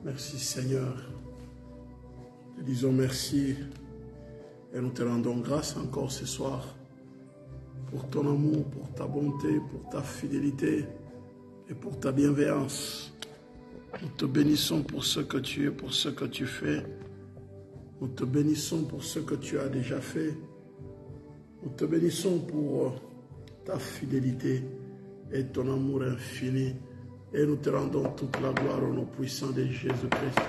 Merci Seigneur. Te disons merci et nous te rendons grâce encore ce soir pour ton amour, pour ta bonté, pour ta fidélité et pour ta bienveillance. Nous te bénissons pour ce que tu es, pour ce que tu fais. Nous te bénissons pour ce que tu as déjà fait. Nous te bénissons pour ta fidélité et ton amour infini. Et nous te rendons toute la gloire au nom puissant de Jésus-Christ.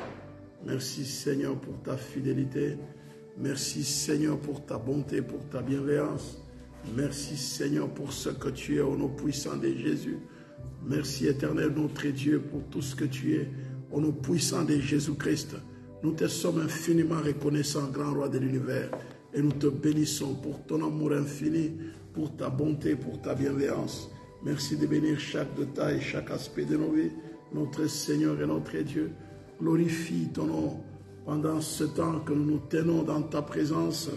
Merci Seigneur pour ta fidélité. Merci Seigneur pour ta bonté, pour ta bienveillance. Merci Seigneur pour ce que tu es au nom puissant de Jésus. Merci éternel notre Dieu pour tout ce que tu es au nom puissant de Jésus-Christ. Nous te sommes infiniment reconnaissants, grand roi de l'univers. Et nous te bénissons pour ton amour infini, pour ta bonté, pour ta bienveillance. Merci de bénir chaque détail et chaque aspect de nos vies. Notre Seigneur et notre Dieu, glorifie ton nom pendant ce temps que nous nous tenons dans ta présence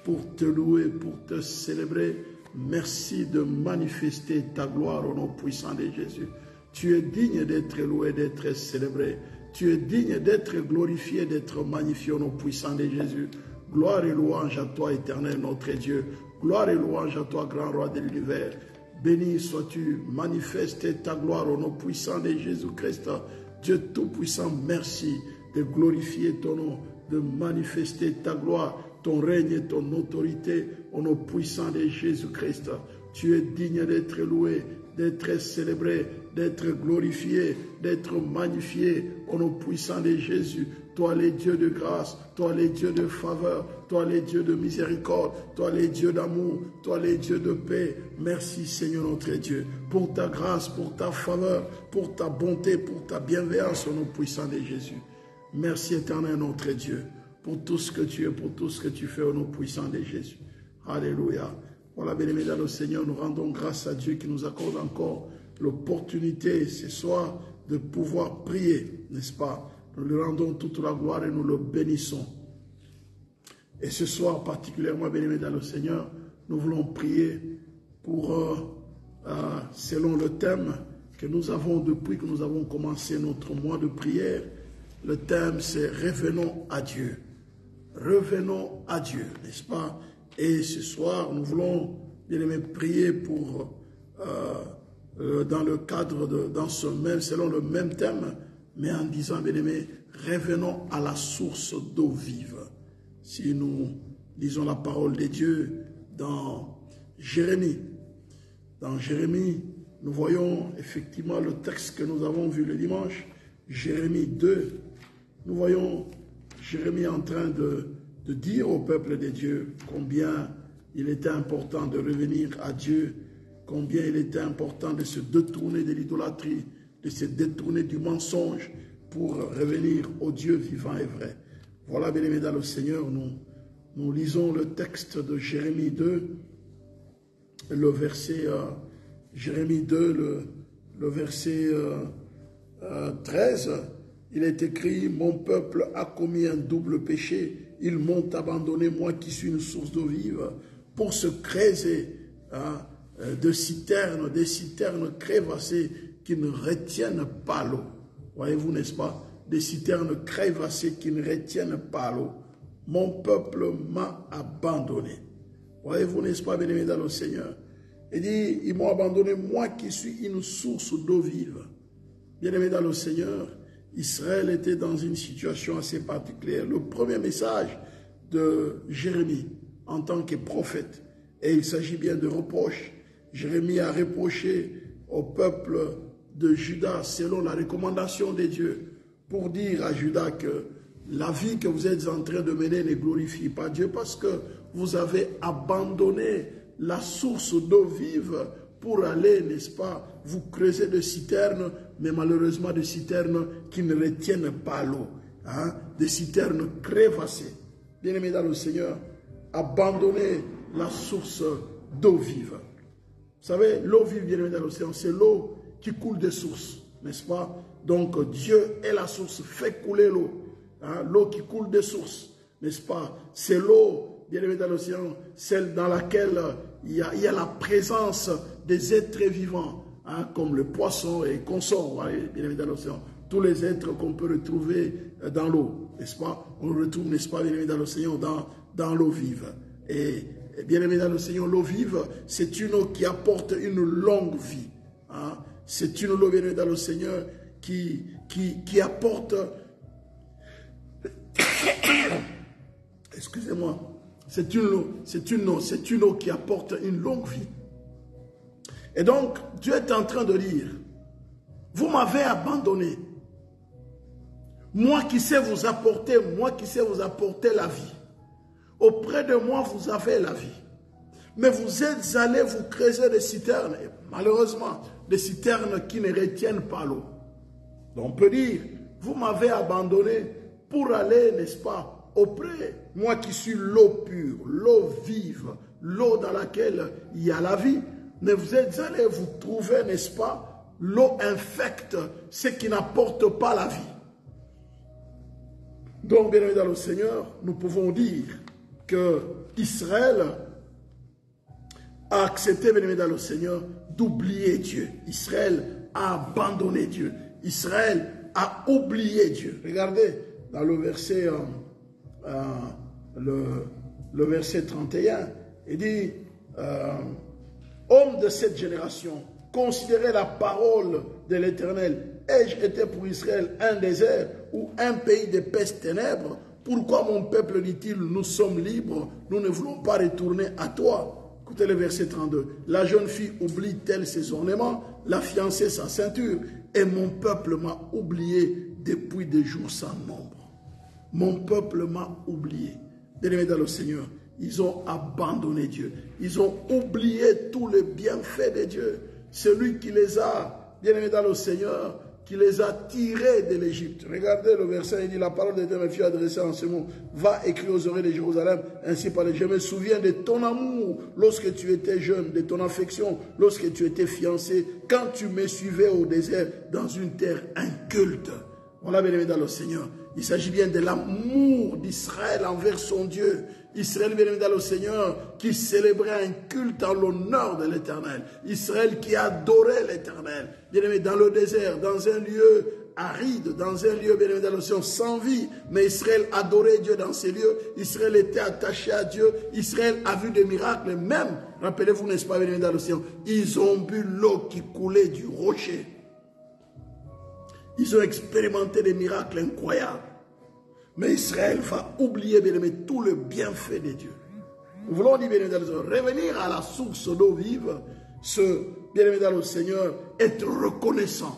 pour te louer, pour te célébrer. Merci de manifester ta gloire au nom puissant de Jésus. Tu es digne d'être loué, d'être célébré. Tu es digne d'être glorifié, d'être magnifié au nom puissant de Jésus. Gloire et louange à toi, éternel notre Dieu. Gloire et louange à toi, grand roi de l'univers. Béni sois-tu, manifeste ta gloire au nom puissant de Jésus-Christ. Dieu Tout-Puissant, merci de glorifier ton nom, de manifester ta gloire, ton règne et ton autorité au nom puissant de Jésus-Christ. Tu es digne d'être loué, d'être célébré, d'être glorifié, d'être magnifié au nom puissant de Jésus. Toi les dieux de grâce, toi les dieux de faveur, toi les dieux de miséricorde, toi les dieux d'amour, toi les dieux de paix. Merci Seigneur notre Dieu, pour ta grâce, pour ta faveur, pour ta bonté, pour ta bienveillance au nom puissant de Jésus. Merci éternel notre Dieu, pour tout ce que tu es, pour tout ce que tu fais au nom puissant de Jésus. Alléluia. Voilà, bien-aimés dans le Seigneur, nous rendons grâce à Dieu qui nous accorde encore l'opportunité ce soir de pouvoir prier, n'est-ce pas? Nous lui rendons toute la gloire et nous le bénissons. Et ce soir, particulièrement, bien-aimés dans le Seigneur, nous voulons prier pour, selon le thème que nous avons depuis que nous avons commencé notre mois de prière. Le thème, c'est « Revenons à Dieu ». Revenons à Dieu, n'est-ce pas? Et ce soir, nous voulons, bien-aimés, prier pour, dans le cadre selon le même thème, mais en disant, bien-aimés, revenons à la source d'eau vive. Si nous lisons la parole de Dieu dans Jérémie, nous voyons effectivement le texte que nous avons vu le dimanche, Jérémie 2, nous voyons Jérémie en train de dire au peuple de Dieu combien il était important de revenir à Dieu, combien il était important de se détourner de l'idolâtrie, de se détourner du mensonge pour revenir au Dieu vivant et vrai. Voilà, bien-aimés dans le Seigneur, nous lisons le texte de Jérémie 2, le verset, Jérémie 2, le verset 13, il est écrit « Mon peuple a commis un double péché, ils m'ont abandonné, moi qui suis une source d'eau vive, pour se creuser des citernes crévassées qui ne retiennent pas l'eau. » Voyez-vous, n'est-ce pas? Des citernes crévassées qui ne retiennent pas l'eau. Mon peuple m'a abandonné. Voyez-vous, n'est-ce pas, bien-aimés dans le Seigneur? Il dit, ils m'ont abandonné, moi qui suis une source d'eau vive. Bien-aimés dans le Seigneur, Israël était dans une situation assez particulière. Le premier message de Jérémie en tant que prophète, et il s'agit bien de reproches. Jérémie a reproché au peuple de Juda selon la recommandation de Dieu pour dire à Juda que la vie que vous êtes en train de mener ne glorifie pas Dieu parce que vous avez abandonné la source d'eau vive pour aller, n'est-ce pas, vous creuser des citernes, mais malheureusement des citernes qui ne retiennent pas l'eau, hein, des citernes crévassées. Bien-aimés dans le Seigneur, abandonnez la source d'eau vive. Vous savez, l'eau vive, bien-aimés dans l'océan, c'est l'eau qui coule des sources, n'est-ce pas? Donc Dieu est la source, fait couler l'eau, hein, l'eau qui coule des sources, n'est-ce pas? C'est l'eau, bien-aimés dans l'océan, celle dans laquelle il y a la présence des êtres vivants, hein, comme le poisson et consorts, bien-aimés dans l'océan. tous les êtres qu'on peut retrouver dans l'eau, n'est-ce pas? On le retrouve, n'est-ce pas, bien-aimé dans le Seigneur, dans l'eau vive. Et bien-aimé dans le Seigneur, l'eau vive, c'est une eau qui apporte une longue vie. Hein? C'est une eau, bien-aimé dans le Seigneur, qui apporte... Excusez-moi. C'est une eau qui apporte une longue vie. Et donc, Dieu est en train de dire, vous m'avez abandonné. Moi qui sais vous apporter la vie. Auprès de moi, vous avez la vie. Mais vous êtes allés vous creuser des citernes. Et malheureusement, des citernes qui ne retiennent pas l'eau. Donc on peut dire, vous m'avez abandonné pour aller, n'est-ce pas, auprès, moi qui suis l'eau pure, l'eau vive, l'eau dans laquelle il y a la vie. Mais vous êtes allés vous trouver, n'est-ce pas, l'eau infecte, ce qui n'apporte pas la vie. Donc, bien évidemment, dans le Seigneur, nous pouvons dire que Israël a accepté, bien évidemment, dans le Seigneur, d'oublier Dieu. Israël a abandonné Dieu. Israël a oublié Dieu. Regardez dans le verset, le verset 31, il dit, homme de cette génération, considérez la parole de l'Éternel. Ai-je été pour Israël un désert ou un pays de peste ténèbres? Pourquoi mon peuple dit-il, nous sommes libres, nous ne voulons pas retourner à toi? Écoutez le verset 32. La jeune fille oublie-t-elle ses ornements, la fiancée sa ceinture, et mon peuple m'a oublié depuis des jours sans nombre. Mon peuple m'a oublié. Bien-aimés dans le Seigneur, ils ont abandonné Dieu. Ils ont oublié tous les bienfaits de Dieu. Celui qui les a, bien-aimés dans le Seigneur, qui les a tirés de l'Égypte. Regardez le verset, il dit, la parole de Dieu me fut adressée en ce mot. Va écrire aux oreilles de Jérusalem, ainsi parler. Je me souviens de ton amour lorsque tu étais jeune, de ton affection lorsque tu étais fiancé, quand tu me suivais au désert dans une terre inculte. Voilà, bien aimé dans le Seigneur. Il s'agit bien de l'amour d'Israël envers son Dieu. Israël, bien aimé dans le Seigneur, qui célébrait un culte en l'honneur de l'Éternel. Israël qui adorait l'Éternel. Bien aimé dans le désert, dans un lieu aride, dans un lieu, bien aimé dans le Seigneur, sans vie. Mais Israël adorait Dieu dans ces lieux. Israël était attaché à Dieu. Israël a vu des miracles. Même, rappelez-vous, n'est-ce pas, bien aimé dans le Seigneur, ils ont bu l'eau qui coulait du rocher. Ils ont expérimenté des miracles incroyables. Mais Israël va oublier, bien aimé, tout le bienfait de Dieu. Nous voulons dire, bien aimé, revenir à la source d'eau vive, bien aimé dans le Seigneur, être reconnaissant.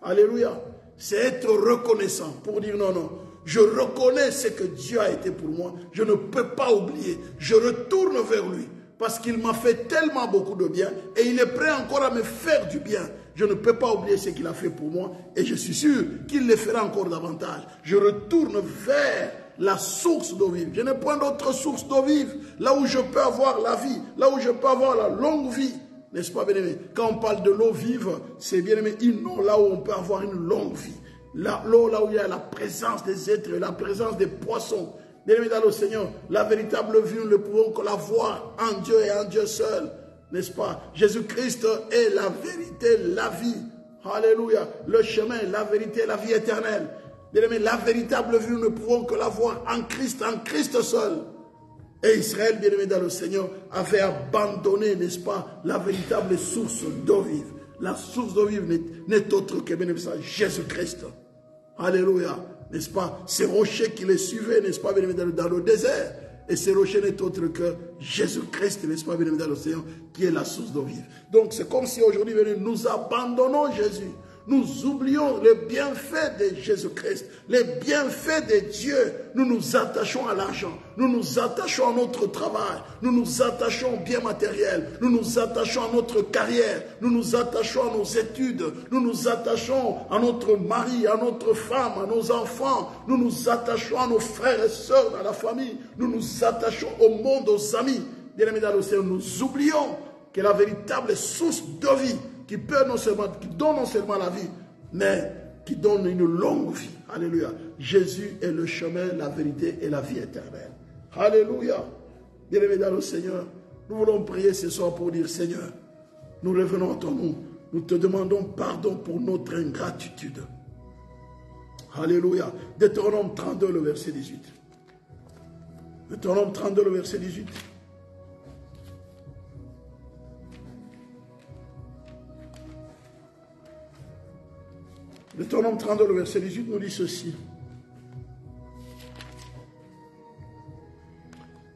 Alléluia. C'est être reconnaissant pour dire non, non. Je reconnais ce que Dieu a été pour moi. Je ne peux pas oublier. Je retourne vers lui. Parce qu'il m'a fait tellement beaucoup de bien. Et il est prêt encore à me faire du bien. Je ne peux pas oublier ce qu'il a fait pour moi. Et je suis sûr qu'il le fera encore davantage. Je retourne vers la source d'eau vive. Je n'ai point d'autre source d'eau vive. Là où je peux avoir la vie. Là où je peux avoir la longue vie. N'est-ce pas, bien-aimé? Quand on parle de l'eau vive, c'est, bien-aimé, une eau là où on peut avoir une longue vie. L'eau là où il y a la présence des êtres, la présence des poissons. Bien-aimé dans le Seigneur, la véritable vie, nous ne pouvons que la voir en Dieu et en Dieu seul. N'est-ce pas? Jésus-Christ est la vérité, la vie. Alléluia. Le chemin, la vérité, la vie éternelle. Bien-aimé, la véritable vie, nous ne pouvons que la voir en Christ seul. Et Israël, bien-aimé dans le Seigneur, avait abandonné, n'est-ce pas, la véritable source d'eau vive. La source d'eau vive n'est autre que, bien-aimé, Jésus-Christ. Alléluia. N'est-ce pas? Ces rochers qui les suivaient, n'est-ce pas, bien-aimé, dans le désert. Et ces rochers n'est autre que Jésus-Christ, n'est-ce pas, bien-aimé, dans l'océan, qui est la source d'eau vive. Donc, c'est comme si aujourd'hui, nous abandonnons Jésus. Nous oublions les bienfaits de Jésus-Christ, les bienfaits de Dieu. Nous nous attachons à l'argent, nous nous attachons à notre travail, nous nous attachons aux biens matériels, nous nous attachons à notre carrière, nous nous attachons à nos études, nous nous attachons à notre mari, à notre femme, à nos enfants, nous nous attachons à nos frères et sœurs dans la famille, nous nous attachons au monde, aux amis. Bien-aimés dans l'océan, nous oublions que la véritable source de vie, qui donne non seulement la vie, mais qui donne une longue vie. Alléluia. Jésus est le chemin, la vérité et la vie éternelle. Alléluia. Bien-aimés dans le Seigneur, nous voulons prier ce soir pour dire, Seigneur, nous revenons à ton nom. Nous te demandons pardon pour notre ingratitude. Alléluia. Deutéronome 32, le verset 18. Deutéronome 32, le verset 18. Deutéronome 32, le verset 18 nous dit ceci.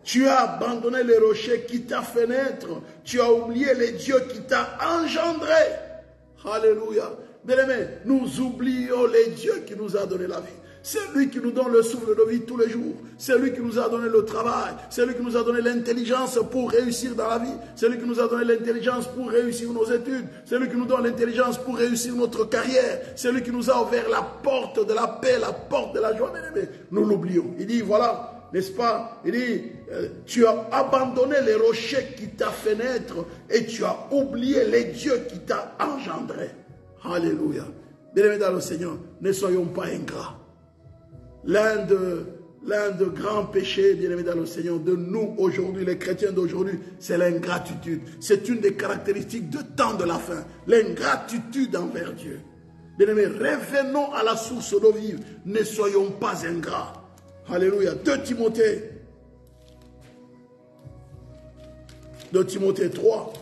Tu as abandonné les rochers qui t'a fait naître. Tu as oublié les dieux qui t'ont engendré. Alléluia. Bien-aimés, nous oublions les dieux qui nous a donné la vie. C'est lui qui nous donne le souffle de vie tous les jours. C'est lui qui nous a donné le travail. C'est lui qui nous a donné l'intelligence pour réussir dans la vie. C'est lui qui nous a donné l'intelligence pour réussir nos études. C'est lui qui nous donne l'intelligence pour réussir notre carrière. C'est lui qui nous a ouvert la porte de la paix, la porte de la joie. Bien-aimés, nous l'oublions. Il dit, voilà. N'est-ce pas? Il dit, tu as abandonné les rochers qui t'ont fait naître et tu as oublié les dieux qui t'ont engendré. Alléluia. Bien-aimés dans le Seigneur, ne soyons pas ingrats. L'un des grands péchés, bien-aimés dans le Seigneur, de nous aujourd'hui, les chrétiens d'aujourd'hui, c'est l'ingratitude. C'est une des caractéristiques de temps de la fin. L'ingratitude envers Dieu. Bien-aimés, revenons à la source d'eau vive. Ne soyons pas ingrats. Alléluia. 2 Timothée 3.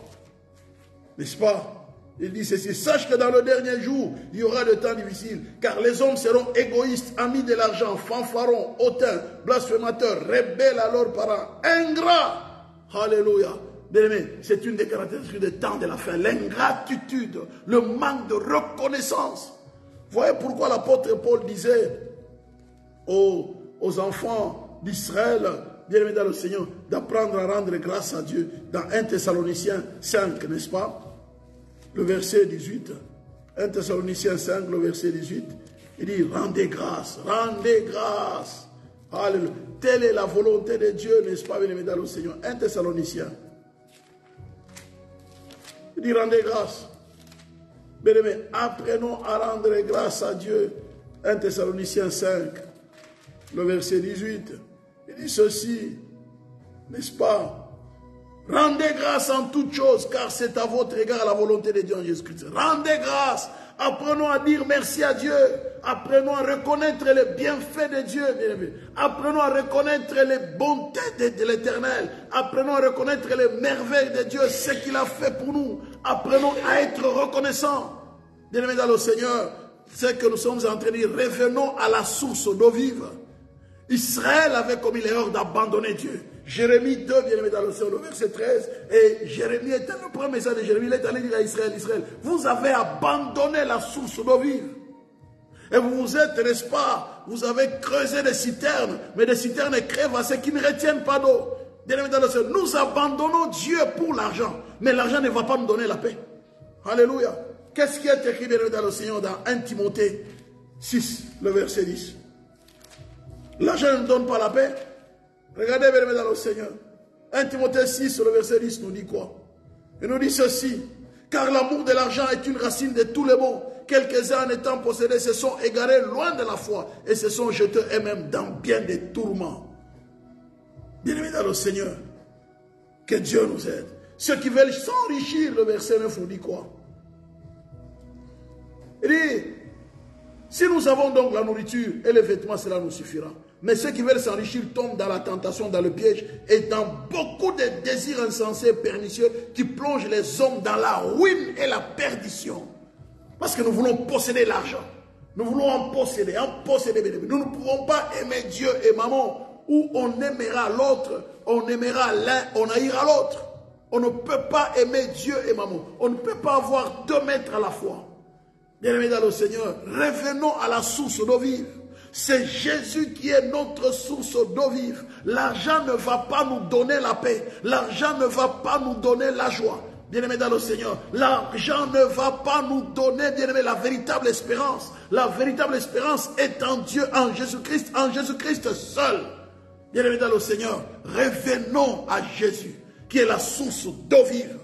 N'est-ce pas? Il dit ceci. Sache que dans le dernier jour, il y aura des temps difficiles. Car les hommes seront égoïstes, amis de l'argent, fanfarons, hautains, blasphémateurs, rebelles à leurs parents, ingrats. Alléluia. Bien-aimés, c'est une des caractéristiques des temps de la fin. L'ingratitude, le manque de reconnaissance. Voyez pourquoi l'apôtre Paul disait aux enfants d'Israël, bien-aimés dans le Seigneur, d'apprendre à rendre grâce à Dieu dans 1 Thessaloniciens 5, n'est-ce pas? Le verset 18. 1 Thessaloniciens 5, le verset 18. Il dit, rendez grâce, rendez grâce. Alléluia. Telle est la volonté de Dieu, n'est-ce pas, bien-aimés dans le Seigneur? 1 Thessaloniciens. Il dit, rendez grâce. Bien-aimés, apprenons à rendre grâce à Dieu. 1 Thessaloniciens 5. Le verset 18, il dit ceci, n'est-ce pas? Rendez grâce en toutes choses, car c'est à votre égard la volonté de Dieu en Jésus-Christ. Rendez grâce, apprenons à dire merci à Dieu, apprenons à reconnaître les bienfaits de Dieu, bien-aimés. Apprenons à reconnaître les bontés de l'Éternel, apprenons à reconnaître les merveilles de Dieu, ce qu'il a fait pour nous. Apprenons à être reconnaissants, bien-aimés dans le Seigneur. C'est que nous sommes en train de dire, revenons à la source d'eau vive. Israël avait commis l'erreur d'abandonner Dieu. Jérémie 2, bien-aimé dans le Seigneur, le verset 13. Et Jérémie était le premier message de Jérémie. Il est allé dire à Israël, Israël, vous avez abandonné la source d'eau vive. Et vous vous êtes, n'est-ce pas, vous avez creusé des citernes, mais des citernes crèvent à ceux qui ne retiennent pas d'eau. Bien-aimé dans le Seigneur, nous abandonnons Dieu pour l'argent, mais l'argent ne va pas nous donner la paix. Alléluia. Qu'est-ce qui est écrit, bien-aimé dans le Seigneur, dans 1 Timothée 6, le verset 10? L'argent ne nous donne pas la paix. Regardez bien dans le Seigneur. 1 Timothée 6, le verset 10 nous dit quoi? Il nous dit ceci. Car l'amour de l'argent est une racine de tous les maux. Quelques-uns en étant possédés se sont égarés loin de la foi et se sont jetés eux-mêmes dans bien des tourments. Bien-aimés dans le Seigneur, que Dieu nous aide. Ceux qui veulent s'enrichir, le verset 9 nous dit quoi? Il dit, si nous avons donc la nourriture et les vêtements, cela nous suffira. Mais ceux qui veulent s'enrichir tombent dans la tentation, dans le piège et dans beaucoup de désirs insensés et pernicieux qui plongent les hommes dans la ruine et la perdition. Parce que nous voulons posséder l'argent. Nous voulons en posséder. Nous ne pouvons pas aimer Dieu et maman où on aimera l'autre, on aimera l'un, on haïra l'autre. On ne peut pas aimer Dieu et maman. On ne peut pas avoir 2 maîtres à la fois. Bien-aimés dans le Seigneur, revenons à la source d'eau vive. C'est Jésus qui est notre source d'eau vive. L'argent ne va pas nous donner la paix. L'argent ne va pas nous donner la joie. Bien-aimés dans le Seigneur, l'argent ne va pas nous donner, bien-aimés, la véritable espérance. La véritable espérance est en Dieu, en Jésus-Christ seul. Bien-aimés dans le Seigneur, revenons à Jésus, qui est la source d'eau vive.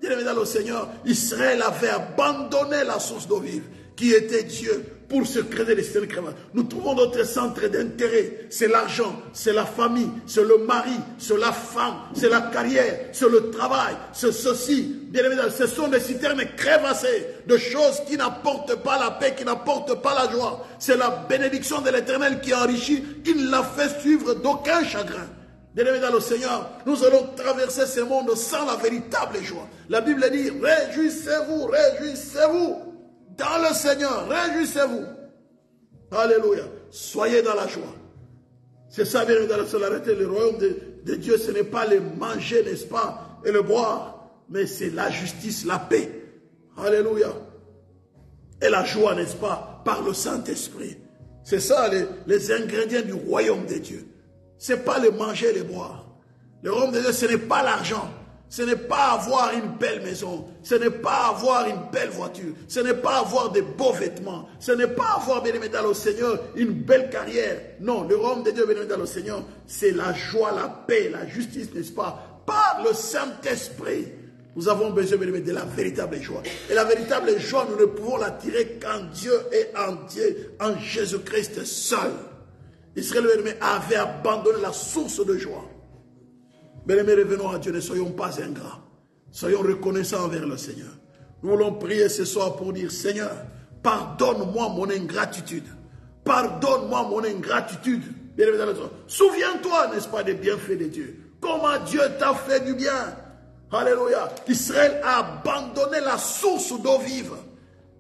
Bien-aimés dans le Seigneur, Israël avait abandonné la source d'eau vive, qui était Dieu, pour se créer des systèmes créatifs. Nous trouvons notre centre d'intérêt. C'est l'argent, c'est la famille, c'est le mari, c'est la femme, c'est la carrière, c'est le travail, c'est ceci. Bien évidemment, ce sont des citernes crévassées, de choses qui n'apportent pas la paix, qui n'apportent pas la joie. C'est la bénédiction de l'Éternel qui enrichit, qui ne l'a fait suivre d'aucun chagrin. Bien-aimés dans le Seigneur, nous allons traverser ce monde sans la véritable joie. La Bible dit, réjouissez-vous, réjouissez-vous dans le Seigneur, réjouissez-vous. Alléluia. Soyez dans la joie. C'est ça, bien-aimés dans le Seigneur. Le royaume de Dieu, ce n'est pas le manger, n'est-ce pas, et le boire, mais c'est la justice, la paix. Alléluia. Et la joie, n'est-ce pas, par le Saint-Esprit. C'est ça les ingrédients du royaume de Dieu. Ce n'est pas le manger et le boire. Le royaume de Dieu, ce n'est pas l'argent. Ce n'est pas avoir une belle maison. Ce n'est pas avoir une belle voiture. Ce n'est pas avoir de beaux vêtements. Ce n'est pas avoir, bien aimé dans le Seigneur, une belle carrière. Non, le royaume de Dieu, bien aimé dans le Seigneur, c'est la joie, la paix, la justice, n'est-ce pas? Par le Saint-Esprit. Nous avons besoin, bien aimé, de la véritable joie. Et la véritable joie, nous ne pouvons la tirer qu'en Dieu et en Jésus-Christ seul. Israël avait abandonné la source de joie. Bien-aimés, revenons à Dieu, ne soyons pas ingrats. Soyons reconnaissants envers le Seigneur. Nous voulons prier ce soir pour dire, Seigneur, pardonne-moi mon ingratitude. Pardonne-moi mon ingratitude. Souviens-toi, n'est-ce pas, des bienfaits de Dieu. Comment Dieu t'a fait du bien. Alléluia. Israël a abandonné la source d'eau vive.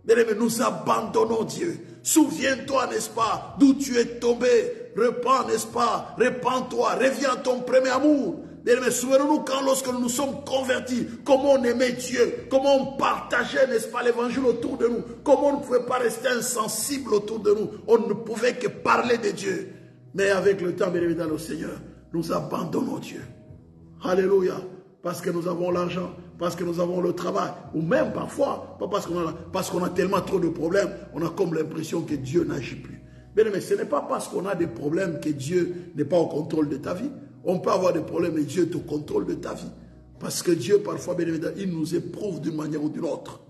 Bien-aimés, nous abandonnons Dieu. Souviens-toi, n'est-ce pas, d'où tu es tombé. Repends, n'est-ce pas, repends-toi, reviens à ton premier amour. Bien-aimés, souvenons-nous quand lorsque nous nous sommes convertis, comment on aimait Dieu, comment on partageait, n'est-ce pas, l'évangile autour de nous, comment on ne pouvait pas rester insensible autour de nous, on ne pouvait que parler de Dieu. Mais avec le temps, bien-aimés, dans le Seigneur, nous abandonnons Dieu. Alléluia. Parce que nous avons l'argent, parce que nous avons le travail, ou même parfois, pas parce qu'on a tellement trop de problèmes, on a comme l'impression que Dieu n'agit plus. Mais ce n'est pas parce qu'on a des problèmes que Dieu n'est pas au contrôle de ta vie. On peut avoir des problèmes et Dieu est au contrôle de ta vie. Parce que Dieu, parfois, bien évidemment, il nous éprouve d'une manière ou d'une autre.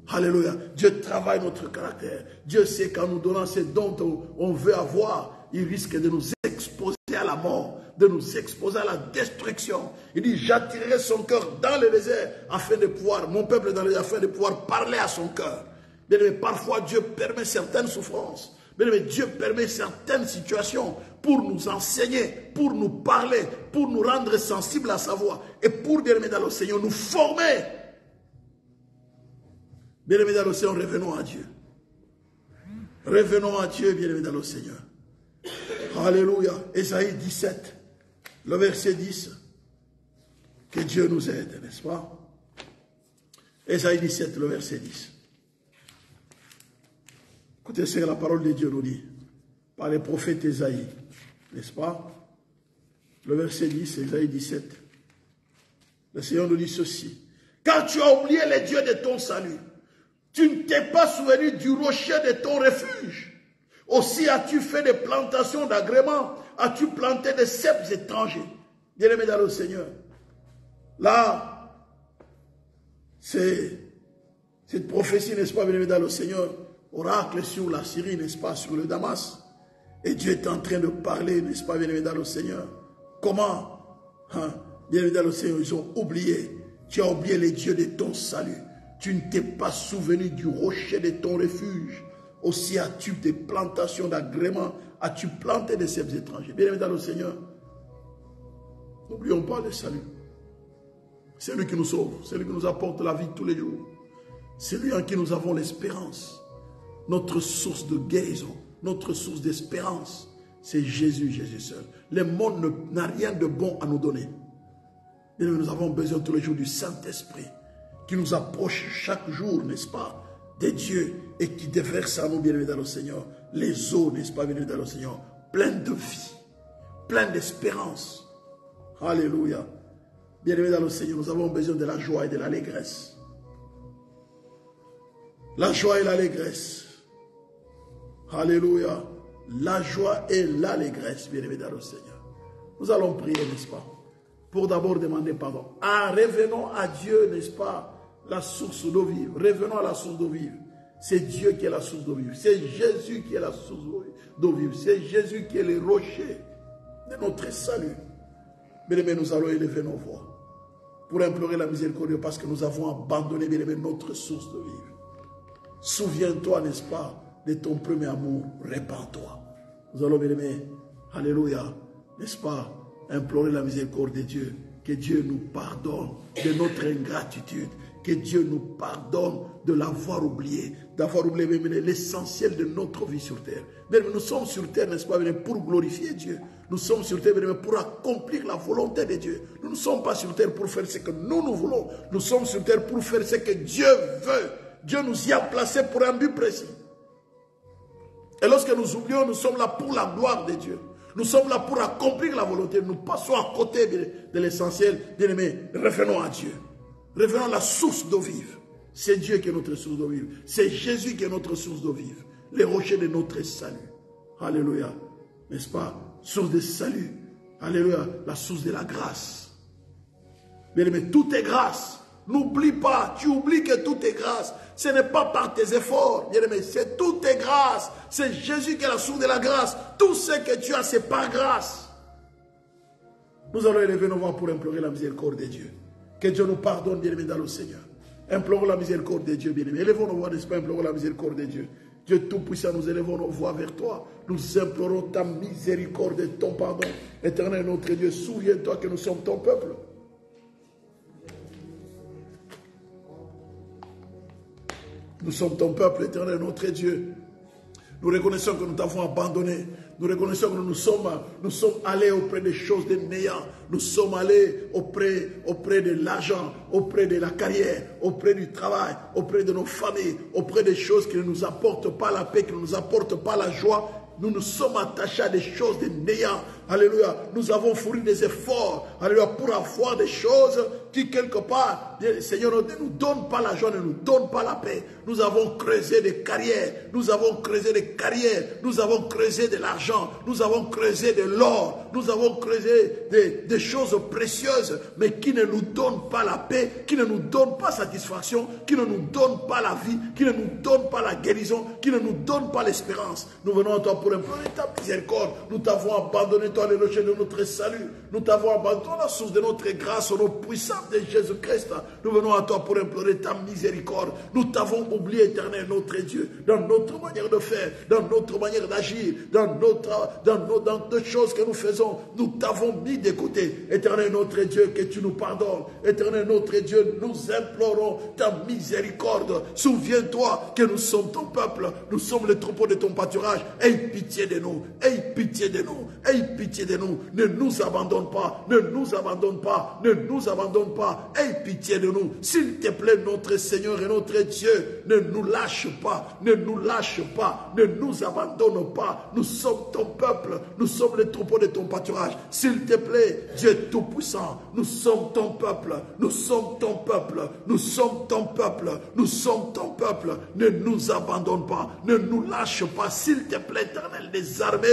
Alléluia. Dieu travaille notre caractère. Dieu sait qu'en nous donnant ce dont on veut avoir, il risque de nous exposer à la mort, de nous exposer à la destruction. Il dit, j'attirerai son cœur dans le désert afin de pouvoir, mon peuple dans le désert, afin de pouvoir parler à son cœur. Bien aimé, parfois Dieu permet certaines souffrances. Bien aimé, Dieu permet certaines situations pour nous enseigner, pour nous parler, pour nous rendre sensibles à sa voix et pour, bien aimé dans le Seigneur, nous former. Bien aimé dans le Seigneur, revenons à Dieu. Revenons à Dieu, bien aimé dans le Seigneur. Alléluia. Ésaïe 17, le verset 10. Que Dieu nous aide, n'est-ce pas? Ésaïe 17, le verset 10. Écoutez ce que la parole de Dieu nous dit, par les prophètes Ésaïe, n'est-ce pas? Le verset 10, Ésaïe 17. Le Seigneur nous dit ceci. Car tu as oublié les dieux de ton salut, tu ne t'es pas souvenu du rocher de ton refuge. Aussi as-tu fait des plantations d'agréments, as-tu planté des cèpes étrangers. Bien-aimés dans le Seigneur. Là, c'est cette prophétie, n'est-ce pas, bien-aimés dans le Seigneur, oracle sur la Syrie, n'est-ce pas, sur le Damas. Et Dieu est en train de parler, n'est-ce pas, bien-aimés dans le Seigneur. Comment, bien-aimés dans le Seigneur, ils ont oublié. Tu as oublié les dieux de ton salut. Tu ne t'es pas souvenu du rocher de ton refuge. Aussi as-tu des plantations d'agréments, as-tu planté des cèpes étrangers. Bien-aimés dans le Seigneur, n'oublions pas le salut. C'est lui qui nous sauve, c'est lui qui nous apporte la vie tous les jours. C'est lui en qui nous avons l'espérance. Notre source de guérison, notre source d'espérance, c'est Jésus, Jésus seul. Le monde n'a rien de bon à nous donner. Et nous avons besoin tous les jours du Saint-Esprit qui nous approche chaque jour, n'est-ce pas, de Dieu et qui déverse à nous, bien-aimés dans le Seigneur, les eaux, n'est-ce pas, bien-aimés dans le Seigneur, pleines de vie, pleines d'espérance. Alléluia. Bien-aimés dans le Seigneur, nous avons besoin de la joie et de l'allégresse. La joie et l'allégresse. Alléluia. La joie et l'allégresse, bien-aimés dans le Seigneur. Nous allons prier, n'est-ce pas, pour d'abord demander pardon. Revenons à Dieu, n'est-ce pas, la source d'eau vive. Revenons à la source d'eau vive. C'est Dieu qui est la source d'eau vive. C'est Jésus qui est la source d'eau vive. C'est Jésus qui est le rocher de notre salut. Bien-aimés, nous allons élever nos voix pour implorer la miséricorde parce que nous avons abandonné, bien-aimés, notre source d'eau vive. Souviens-toi, n'est-ce pas, de ton premier amour. Répands-toi. Nous allons, bien-aimés, alléluia, n'est-ce pas, implorer la miséricorde de Dieu. Que Dieu nous pardonne de notre ingratitude. Que Dieu nous pardonne de l'avoir oublié. D'avoir oublié l'essentiel de notre vie sur terre. Mais nous sommes sur terre, n'est-ce pas, pour glorifier Dieu. Nous sommes sur terre pour accomplir la volonté de Dieu. Nous ne sommes pas sur terre pour faire ce que nous voulons. Nous sommes sur terre pour faire ce que Dieu veut. Dieu nous y a placés pour un but précis. Et lorsque nous oublions, nous sommes là pour la gloire de Dieu. Nous sommes là pour accomplir la volonté. Nous passons à côté de l'essentiel. Bien-aimés, revenons à Dieu. Revenons à la source d'eau vive. C'est Dieu qui est notre source d'eau vive. C'est Jésus qui est notre source d'eau vive. Les rochers de notre salut. Alléluia. N'est-ce pas? Source de salut. Alléluia. La source de la grâce. Bien-aimés, tout est grâce. N'oublie pas. Tu oublies que tout est grâce. Ce n'est pas par tes efforts, bien-aimé, c'est tout est grâce. C'est Jésus qui est la source de la grâce. Tout ce que tu as, c'est par grâce. Nous allons élever nos voix pour implorer la miséricorde de Dieu. Que Dieu nous pardonne, bien-aimé, dans le Seigneur. Implorons la miséricorde de Dieu, bien-aimé. Élevons nos voix, n'est-ce pas, implorons la miséricorde de Dieu. Dieu Tout-Puissant, nous élevons nos voix vers toi. Nous implorons ta miséricorde et ton pardon. Éternel notre Dieu, souviens-toi que nous sommes ton peuple. Nous sommes ton peuple, éternel, notre Dieu. Nous reconnaissons que nous t'avons abandonné. Nous reconnaissons que nous sommes allés auprès des choses de néant. Nous sommes allés auprès de l'argent, auprès de la carrière, auprès du travail, auprès de nos familles, auprès des choses qui ne nous apportent pas la paix, qui ne nous apportent pas la joie. Nous nous sommes attachés à des choses de néant. Alléluia. Nous avons fourni des efforts. Alléluia. Pour avoir des choses qui, quelque part, Seigneur, ne nous donne pas la joie, ne nous donne pas la paix. Nous avons creusé des carrières. Nous avons creusé des carrières. Nous avons creusé de l'argent. Nous avons creusé de l'or. Nous avons creusé des choses précieuses, mais qui ne nous donnent pas la paix, qui ne nous donnent pas satisfaction, qui ne nous donnent pas la vie, qui ne nous donnent pas la guérison, qui ne nous donnent pas l'espérance. Nous venons à toi pour implorer ta miséricorde. Nous t'avons abandonné, toi, les rochers de notre salut. Nous t'avons abandonné la source de notre grâce au nom puissant de Jésus-Christ. Nous venons à toi pour implorer ta miséricorde. Nous t'avons oublié, éternel, notre Dieu, dans notre manière de faire, dans notre manière d'agir, dans toutes choses que nous faisons. Nous t'avons mis de côté. Éternel, notre Dieu, que tu nous pardonnes. Éternel, notre Dieu, nous implorons ta miséricorde. Souviens-toi que nous sommes ton peuple. Nous sommes le troupeau de ton pâturage. Aie pitié de nous. Aie pitié de nous. Aie pitié de nous. Ne nous abandonne pas. Ne nous abandonne pas. Ne nous abandonne pas. Aie pitié de nous. S'il te plaît, notre Seigneur et notre Dieu, ne nous lâche pas. Ne nous lâche pas. Ne nous abandonne pas. Nous sommes ton peuple. Nous sommes le troupeau de ton pâturage. S'il te plaît, Dieu Tout-Puissant, nous sommes ton peuple. Nous sommes ton peuple. Nous sommes ton peuple. Nous sommes ton peuple. Ne nous abandonne pas. Ne nous lâche pas. S'il te plaît, Éternel des armées.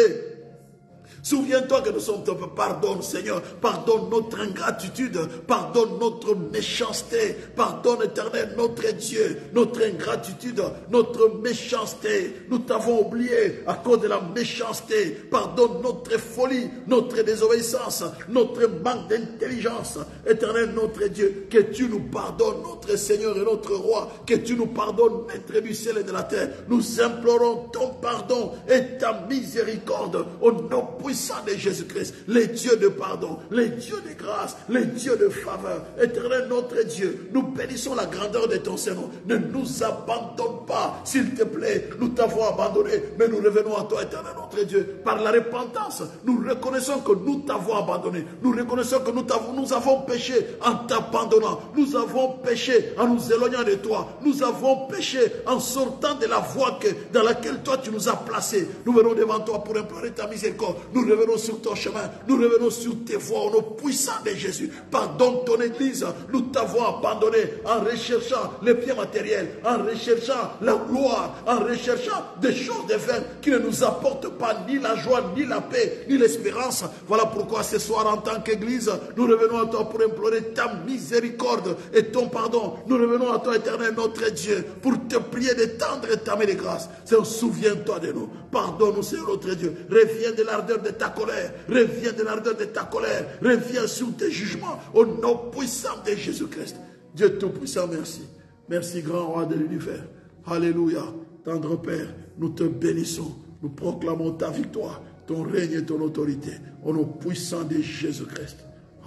Souviens-toi que nous sommes ton peuple. Pardonne, Seigneur. Pardonne notre ingratitude. Pardonne notre méchanceté. Pardonne, Éternel, notre Dieu. Notre ingratitude, notre méchanceté. Nous t'avons oublié à cause de la méchanceté. Pardonne notre folie, notre désobéissance, notre manque d'intelligence. Éternel, notre Dieu, que tu nous pardonnes, notre Seigneur et notre Roi. Que tu nous pardonnes, Maître du ciel et de la terre. Nous implorons ton pardon et ta miséricorde au nom puissant de Jésus-Christ, les dieux de pardon, les dieux de grâce, les dieux de faveur. Éternel notre Dieu, nous bénissons la grandeur de ton Seigneur. Ne nous abandonne pas, s'il te plaît. Nous t'avons abandonné, mais nous revenons à toi, éternel notre Dieu. Par la repentance, nous reconnaissons que nous t'avons abandonné. Nous reconnaissons que nous avons péché en t'abandonnant. Nous avons péché en nous éloignant de toi. Nous avons péché en sortant de la voie dans laquelle toi tu nous as placés. Nous venons devant toi pour implorer ta miséricorde. Nous revenons sur ton chemin, nous revenons sur tes voies, au nom puissant de Jésus. Pardonne ton Église, nous t'avons abandonné en recherchant les biens matériels, en recherchant la gloire, en recherchant des choses de vaines qui ne nous apportent pas ni la joie, ni la paix, ni l'espérance. Voilà pourquoi ce soir, en tant qu'Église, nous revenons à toi pour implorer ta miséricorde et ton pardon. Nous revenons à toi, Éternel, notre Dieu, pour te prier de tendre ta main de grâce. Seigneur, souviens-toi de nous. Pardonne-nous, Seigneur, notre Dieu. Reviens de l'ardeur de ta colère. Reviens de l'ardeur de ta colère. Reviens sur tes jugements au nom puissant de Jésus-Christ. Dieu Tout-Puissant, merci. Merci, grand roi de l'univers. Alléluia. Tendre Père, nous te bénissons. Nous proclamons ta victoire, ton règne et ton autorité au nom puissant de Jésus-Christ.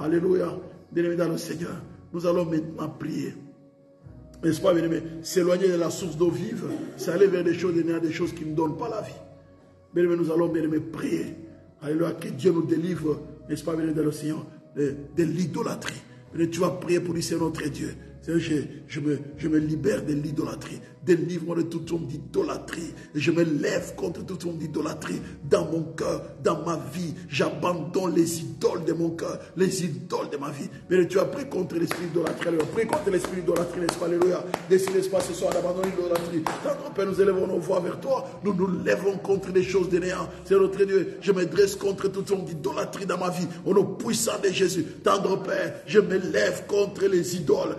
Alléluia. Bien-aimés dans le Seigneur, nous allons maintenant prier. N'est-ce pas, bien-aimés? S'éloigner de la source d'eau vive, c'est aller vers des choses, des choses qui ne donnent pas la vie. Bien-aimés, nous allons, bien-aimés, prier. Alléluia, que Dieu nous délivre, n'est-ce pas, bien-aimés dans le Seigneur, de l'idolâtrie. Tu vas prier pour lui, c'est notre Dieu. Je me libère de l'idolâtrie. Délivre-moi de toute forme d'idolâtrie. Et je me lève contre toute forme d'idolâtrie dans mon cœur, dans ma vie. J'abandonne les idoles de mon cœur, les idoles de ma vie. Mais tu as pris contre l'esprit d'idolâtrie. Prie contre l'esprit d'idolâtrie, n'est-ce pas? Alléluia. Décide, n'est-ce pas, ce soir d'abandonner l'idolâtrie. Quand Père, nous élevons nos voix vers toi, nous nous lèvons contre les choses de néant. C'est notre Dieu. Je me dresse contre toute forme d'idolâtrie dans ma vie. Au nom puissant de Jésus. Tendre Père, je me lève contre les idoles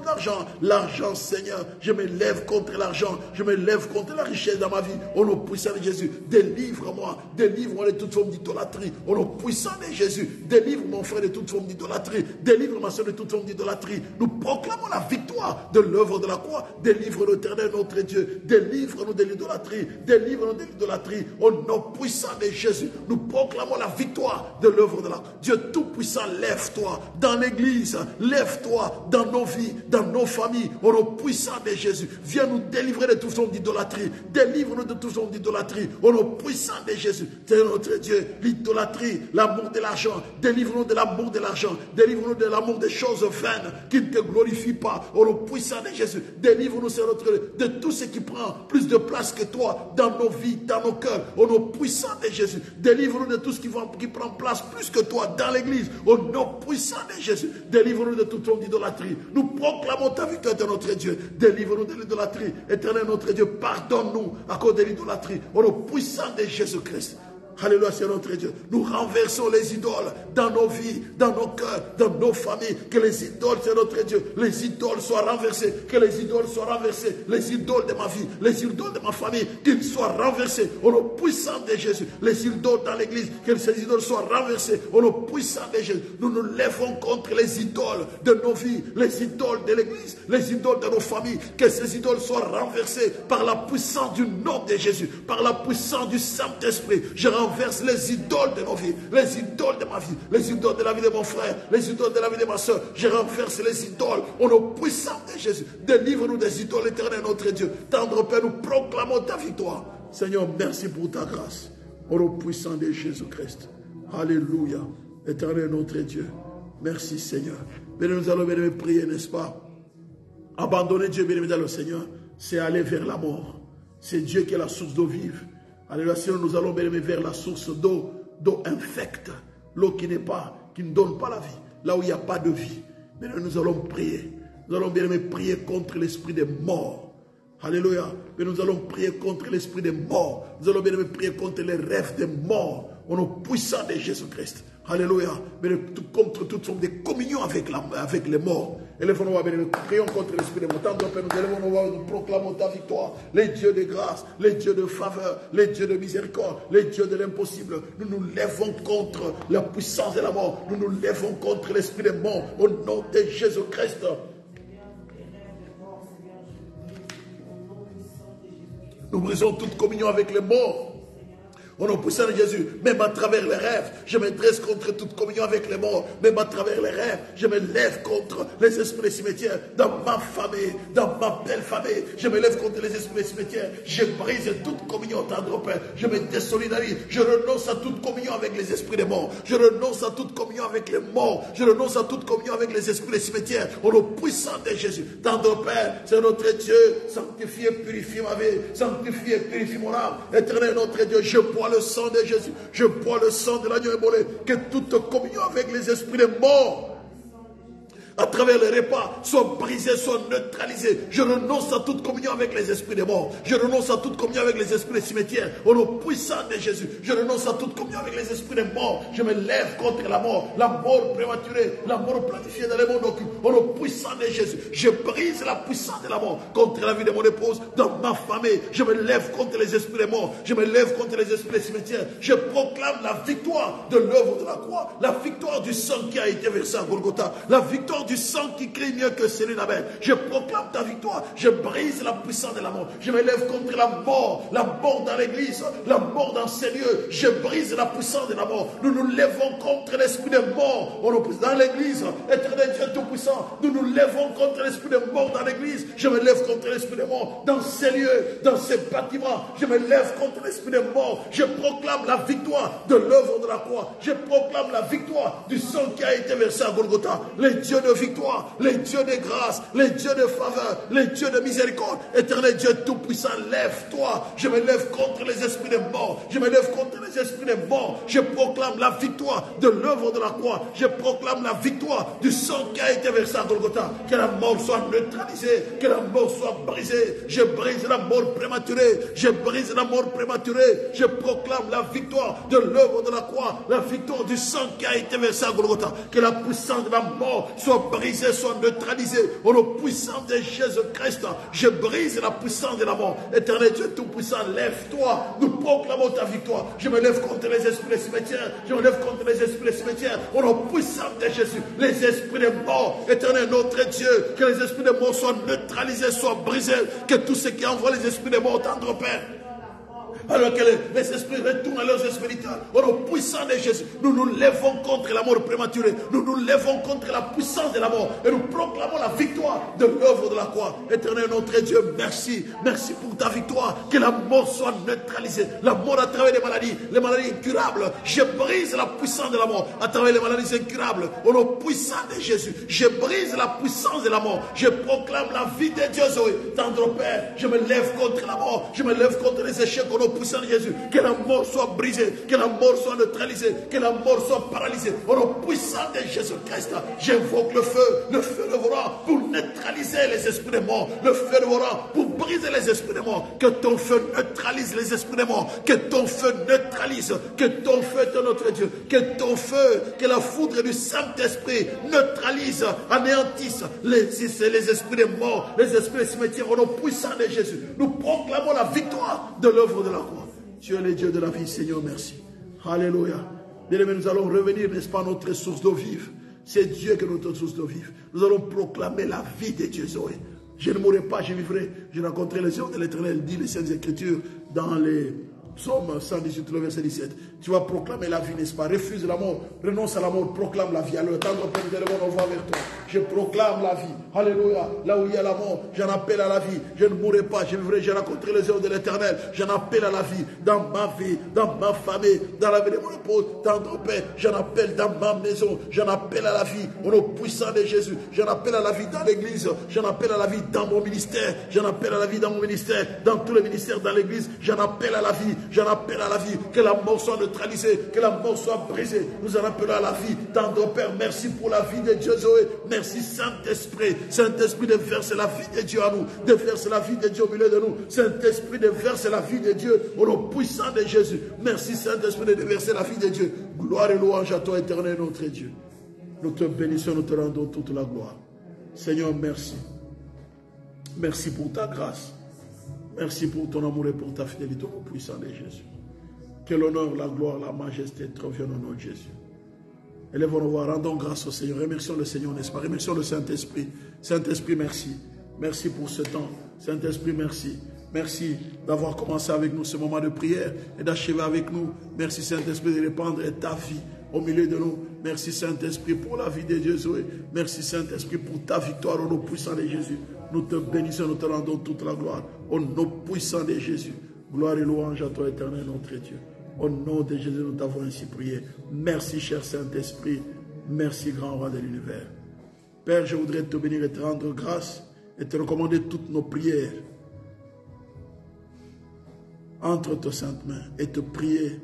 d'argent. L'argent, Seigneur, je me lève contre l'argent, je me lève contre la richesse dans ma vie, au nom puissant de Jésus. Délivre-moi de toute forme d'idolâtrie, au nom puissant de Jésus. Délivre mon frère de toute forme d'idolâtrie, délivre ma soeur de toute forme d'idolâtrie. Nous proclamons la victoire de l'œuvre de la croix. Délivre l'Éternel, notre Dieu, délivre-nous de l'idolâtrie, délivre-nous de l'idolâtrie, au nom puissant de Jésus. Nous proclamons la victoire de l'œuvre de la croix. Dieu Tout-Puissant, lève-toi dans l'église, lève-toi dans nos vies, dans nos familles, au nom puissant de Jésus. Viens nous délivrer de toute forme d'idolâtrie. Délivre-nous de toute forme d'idolâtrie, au nom puissant de Jésus. C'est notre Dieu. L'idolâtrie, l'amour de l'argent. Délivre-nous de l'amour de l'argent. Délivre-nous de l'amour des choses vaines qui ne te glorifient pas, au nom puissant de Jésus. Délivre-nous, c'est notre Dieu, de tout ce qui prend plus de place que toi dans nos vies, dans nos cœurs, au nom puissant de Jésus. Délivre-nous de tout ce qui prend place plus que toi dans l'église, au nom puissant de Jésus. Délivre-nous de toute forme d'idolâtrie. Nous proclamons ta victoire de notre Dieu. Délivre-nous de l'idolâtrie. Éternel notre Dieu, pardonne-nous à cause de l'idolâtrie. Au nom puissant de Jésus-Christ. Alléluia, c'est notre Dieu. Nous renversons les idoles dans nos vies, dans nos cœurs, dans nos familles. Que les idoles, c'est notre Dieu. Les idoles soient renversées. Que les idoles soient renversées. Les idoles de ma vie, les idoles de ma famille, qu'ils soient renversés au nom puissant de Jésus. Les idoles dans l'église, que ces idoles soient renversées au nom puissant de Jésus. Nous nous lèvons contre les idoles de nos vies, les idoles de l'église, les idoles de nos familles. Que ces idoles soient renversées par la puissance du nom de Jésus, par la puissance du Saint-Esprit. Je renverse les idoles de nos vies, les idoles de ma vie, les idoles de la vie de mon frère, les idoles de la vie de ma soeur. Je renverse les idoles au nom puissant de Jésus. Délivre-nous des idoles, Éternel notre Dieu. Tendre Père, nous proclamons ta victoire. Seigneur, merci pour ta grâce. Au nom puissant de Jésus-Christ. Alléluia. Éternel notre Dieu. Merci Seigneur. Mais nous allons bien prier, n'est-ce pas? Abandonner Dieu, bien dans le Seigneur, c'est aller vers la mort. C'est Dieu qui est la source d'eau vive. Alléluia, Seigneur, nous allons bien vers la source d'eau infecte, l'eau qui ne donne pas la vie, là où il n'y a pas de vie. Mais nous allons prier. Nous allons bien prier contre l'esprit des morts. Alléluia. Mais nous allons prier contre l'esprit des morts. Nous allons bien prier contre les rêves des morts. Au nom puissant de Jésus-Christ. Alléluia. Mais contre toute forme de communion avec les morts. Élevons-nous, prions contre l'esprit des morts. Tant de Père, nous élevons-nous, nous proclamons ta victoire. Les dieux de grâce, les dieux de faveur, les dieux de miséricorde, les dieux de l'impossible. Nous nous lèvons contre la puissance de la mort. Nous nous lèvons contre l'esprit des morts. Au nom de Jésus-Christ. Nous brisons toute communion avec les morts. Au nom puissant de Jésus, même à travers les rêves, je me dresse contre toute communion avec les morts. Même à travers les rêves, je me lève contre les esprits des cimetières. Dans ma famille, dans ma belle famille, je me lève contre les esprits des cimetières. Je brise toute communion, tendre Père. Je me désolidarise. Je renonce à toute communion avec les esprits des morts. Je renonce à toute communion avec les morts. Je renonce à toute communion avec les esprits des cimetières. Au nom puissant de Jésus, tendre Père, c'est notre Dieu. Sanctifie et purifie ma vie. Sanctifie et purifie mon âme. Éternel notre Dieu, je bois bois le sang de Jésus. Je bois le sang de l'agneau immolé. Que toute communion avec les esprits des morts à travers le repas, soit brisé, soit neutralisé. Je renonce à toute communion avec les esprits des morts. Je renonce à toute communion avec les esprits des cimetières. Au nom puissant de Jésus, je renonce à toute communion avec les esprits des morts. Je me lève contre la mort prématurée, la mort planifiée dans les mondes occultes. Au nom puissant de Jésus, je brise la puissance de la mort contre la vie de mon épouse, dans ma famille. Je me lève contre les esprits des morts. Je me lève contre les esprits des cimetières. Je proclame la victoire de l'œuvre de la croix, la victoire du sang qui a été versé à Golgotha, la victoire du sang qui crie mieux que celui d'Abel. Je proclame ta victoire. Je brise la puissance de la mort. Je me lève contre la mort dans l'église, la mort dans ces lieux. Je brise la puissance de la mort. Nous nous lèvons contre l'esprit de mort dans l'église. Éternel Dieu Tout-Puissant, nous nous lèvons contre l'esprit de mort dans l'église. Je me lève contre l'esprit de mort dans ces lieux, dans ces bâtiments. Je me lève contre l'esprit de mort. Je proclame la victoire de l'œuvre de la croix. Je proclame la victoire du sang qui a été versé à Golgotha. Les dieux de victoire, les dieux de grâce, les dieux de faveur, les dieux de miséricorde. Éternel Dieu Tout-Puissant, lève-toi. Je me lève contre les esprits de mort. Je me lève contre les esprits de mort. Je proclame la victoire de l'œuvre de la croix. Je proclame la victoire du sang qui a été versé à Golgotha. Que la mort soit neutralisée, que la mort soit brisée. Je brise la mort prématurée. Je brise la mort prématurée. Je proclame la victoire de l'œuvre de la croix, la victoire du sang qui a été versé à Golgotha. Que la puissance de la mort soit brisée, soit neutralisée. Au nom puissant de Jésus-Christ, je brise la puissance de la mort. Éternel Dieu Tout-Puissant, lève-toi. Nous proclamons ta victoire. Je me lève contre les esprits des cimetières. Je me lève contre les esprits des cimetières. Au nom puissant de Jésus, les esprits des morts. Éternel notre Dieu, que les esprits des morts soient neutralisés, soient brisés. Que tous ceux qui envoient les esprits des morts, tendre Père, alors que les esprits retournent à leurs esprits. Au nom puissant de Jésus, nous nous lèvons contre la mort prématurée. Nous nous lèvons contre la puissance de la mort. Et nous proclamons la victoire de l'œuvre de la croix. Éternel notre Dieu, merci. Merci pour ta victoire. Que la mort soit neutralisée. La mort à travers les maladies incurables. Je brise la puissance de la mort à travers les maladies incurables. Au nom puissant de Jésus, je brise la puissance de la mort. Je proclame la vie de Dieu, Zoé. Tendre Père, je me lève contre la mort. Je me lève contre les échecs au nom puissant de Jésus. Que la mort soit brisée, que la mort soit neutralisée, que la mort soit paralysée. Au nom puissant de Jésus-Christ, j'invoque le feu dévorant pour neutraliser les esprits des morts, le feu dévorant pour briser les esprits des morts. Que ton feu neutralise les esprits des morts, que ton feu neutralise, que ton feu de notre Dieu, que ton feu, que la foudre du Saint-Esprit neutralise, anéantisse les esprits des morts, les esprits des cimetières. Au nom puissant de Jésus, nous proclamons la victoire de l'œuvre de la croix. Tu es le Dieu de la vie, Seigneur, merci. Alléluia. Bien-aimés, nous allons revenir, n'est-ce pas, à notre source d'eau vive. C'est Dieu qui est notre source d'eau vive. Nous allons proclamer la vie de Dieu, Zoé. Je ne mourrai pas, je vivrai. Je rencontrerai les yeux de l'Éternel, dit les Saintes Écritures dans les Psaume 118, le verset 17. Tu vas proclamer la vie, n'est-ce pas? Refuse la mort, renonce à la mort, proclame la vie. Alors, tendre Père de on va vers toi. Je proclame la vie. Alléluia. Là où il y a la mort, j'en appelle à la vie. Je ne mourrai pas, je vivrai, je rencontrerai les œuvres de l'Éternel. J'en appelle à la vie dans ma vie, dans ma famille, dans la vie de mon épouse. Tendre Père, j'en appelle dans ma maison. J'en appelle à la vie au nom puissant de Jésus. J'en appelle à la vie dans l'église. J'en appelle à la vie dans mon ministère. J'en appelle à la vie dans mon ministère, dans tous les ministères dans l'église. J'en appelle à la vie. J'en appelle à la vie. Que la mort soit neutralisée. Que la mort soit brisée. Nous en appelons à la vie. Tendre Père, merci pour la vie de Dieu, Zoé. Merci Saint-Esprit. Saint-Esprit, déverse la vie de Dieu à nous. Déverse la vie de Dieu au milieu de nous. Saint-Esprit, déverse la vie de Dieu au nom puissant de Jésus. Merci Saint-Esprit de déverser la vie de Dieu. Gloire et louange à toi, éternel notre Dieu. Nous te bénissons, nous te rendons toute la gloire. Seigneur, merci. Merci pour ta grâce. Merci pour ton amour et pour ta fidélité au puissant de Jésus. Que l'honneur, la gloire, la majesté te reviennent au nom de Jésus. Élèvons nos voix, rendons grâce au Seigneur. Remercions le Seigneur, n'est-ce pas? Remercions le Saint-Esprit. Saint-Esprit, merci. Merci pour ce temps. Saint-Esprit, merci. Merci d'avoir commencé avec nous ce moment de prière et d'achever avec nous. Merci Saint-Esprit de répandre ta vie au milieu de nous. Merci Saint-Esprit pour la vie de Dieu, Zoé. Merci Saint-Esprit pour ta victoire au nom puissant de Jésus. Nous te bénissons, nous te rendons toute la gloire au nom puissant de Jésus. Gloire et louange à toi, éternel, notre Dieu. Au nom de Jésus, nous t'avons ainsi prié. Merci, cher Saint-Esprit. Merci, grand roi de l'univers. Père, je voudrais te bénir et te rendre grâce et te recommander toutes nos prières. entre tes saintes mains et te prier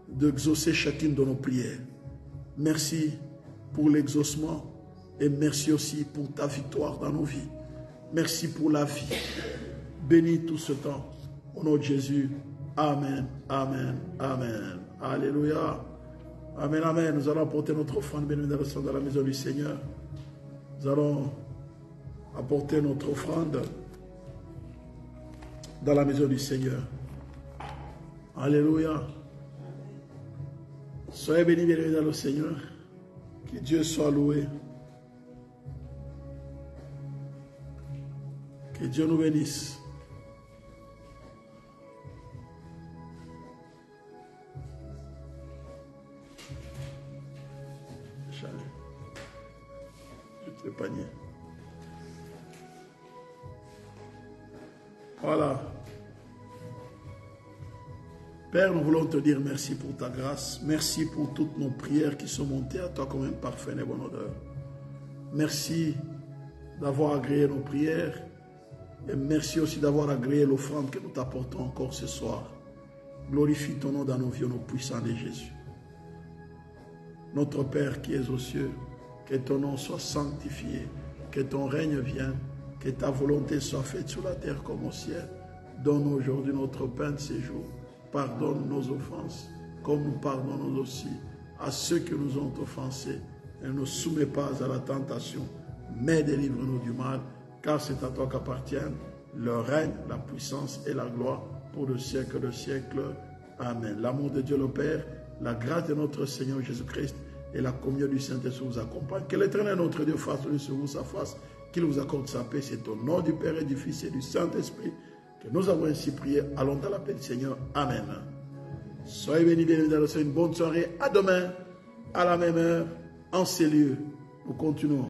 d'exaucer chacune de nos prières. Merci pour l'exaucement et merci aussi pour ta victoire dans nos vies. Merci pour la vie. Bénis tout ce temps. Au nom de Jésus. Amen, amen, amen. Alléluia. Amen, amen. Nous allons apporter notre offrande bénédiction dans la maison du Seigneur. Nous allons apporter notre offrande dans la maison du Seigneur. Alléluia. Soyez bénis, bienvenue dans le Seigneur. Que Dieu soit loué. Que Dieu nous bénisse. Le panier. Voilà. Père, nous voulons te dire merci pour ta grâce. Merci pour toutes nos prières qui sont montées à toi comme un parfum et bonne odeur. Merci d'avoir agréé nos prières. Et merci aussi d'avoir agréé l'offrande que nous t'apportons encore ce soir. Glorifie ton nom dans nos vies, au nom puissant de Jésus. Notre Père qui es aux cieux, que ton nom soit sanctifié, que ton règne vienne, que ta volonté soit faite sur la terre comme au ciel. Donne aujourd'hui notre pain de ce jour. Pardonne nos offenses, comme nous pardonnons aussi à ceux qui nous ont offensés. Et ne nous soumets pas à la tentation, mais délivre-nous du mal, car c'est à toi qu'appartiennent le règne, la puissance et la gloire pour le siècle de siècles. Amen. L'amour de Dieu le Père, la grâce de notre Seigneur Jésus-Christ et la communion du Saint-Esprit vous accompagne. Que l'Éternel notre Dieu fasse sur vous sa face, qu'il vous accorde sa paix. C'est au nom du Père et du Fils et du Saint-Esprit que nous avons ainsi prié. Allons dans la paix du Seigneur. Amen. Soyez bénis, bienvenue dans le Seigneur. Une bonne soirée. À demain, à la même heure, en ces lieux. Nous continuons.